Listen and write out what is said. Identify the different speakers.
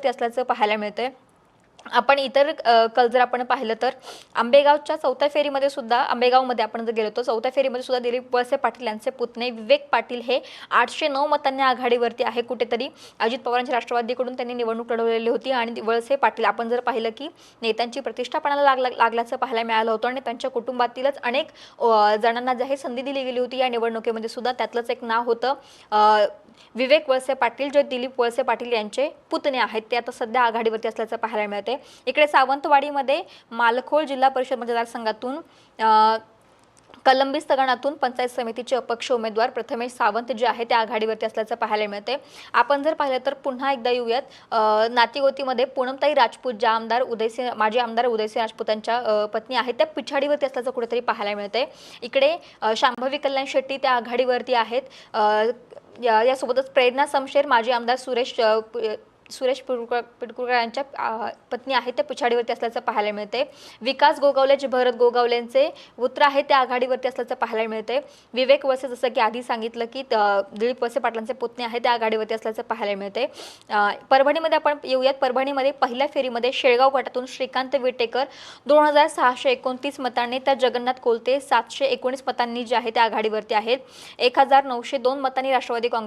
Speaker 1: आघाडीवरती असल्याचं पाहायला मिळतंय। आपण इतर कल जर आपण पाहिलं तर आंबेगावच्या चौथ्या फेरीमध्ये सुद्धा आंबेगावमध्ये आपण जर गेलो तर चौथ्या फेरीमध्ये सुद्धा दिलीप वळसे पाटील यांचे पुतणे विवेक पाटील हे 809 मतांनी आघाडीवरती आहे। कुठेतरी अजित पवारांच्या राष्ट्रवादीकडून त्यांनी निवडणूक लढवलेली होती आणि वळसे पाटील आपण जर पाहिलं की नेत्यांची प्रतिष्ठा पणाला लागल्याचं पाहायला मिळालं होतं आणि त्यांच्या कुटुंबातीलच अनेक जणांना जाहीर संधी दिली गेली होती या निवडणुकीमध्ये सुद्धा। त्यातलंच एक नाव होतं विवेक वळसे पाटील, जे दिलीप वळसे पाटील यांचे पुतणे आहेत, ते आता सध्या आघाडीवरती असल्याचं पाहायला मिळते। इकडे सावंतवाडीमध्ये मालखोल जिल्हा परिषद मतदारसंघातून कलंबी स्थगनातून पंचायत समितीचे अपक्ष उमेदवार प्रथमेश सावंत जे आहे ते आघाडीवरती असल्याचं पाहायला मिळते। आपण जर पाहिलं तर पुन्हा एकदा येऊयात नातीगोतीमध्ये पूनमताई राजपूत, ज्या आमदार माजी आमदार उदयसिंह राजपूत यांच्या पत्नी आहेत, त्या पिछाडीवरती असल्याचं कुठेतरी पाहायला मिळते। इकडे शांभवी कल्याण शेट्टी त्या आघाडीवरती आहेत। यासोबतच प्रेरणा समशेर, माजी आमदार सुरेश पिडकुळकर यांच्या पत्नी आहेत, त्या पिछाडीवरती असल्याचं पाहायला मिळते। विकास गोगावले, जे भरत गोगावलेंचे पुत्र आहेत, त्या आघाडीवरती असल्याचं पाहायला मिळते। विवेक वळसे, जसं की आधी सांगितलं की दिलीप वळसे पाटलांचे पुतणे आहेत, त्या आघाडीवरती असल्याचं पाहायला मिळते। परभणीमध्ये आपण येऊयात। परभणीमध्ये पहिल्या फेरीमध्ये शेळगाव गटातून श्रीकांत विटेकर 2629 मतांनी, तर जगन्नाथ कोलते 719 मतांनी जे आहे त्या आघाडीवरती आहेत। 1902 मतांनी राष्ट्रवादी काँग्रेस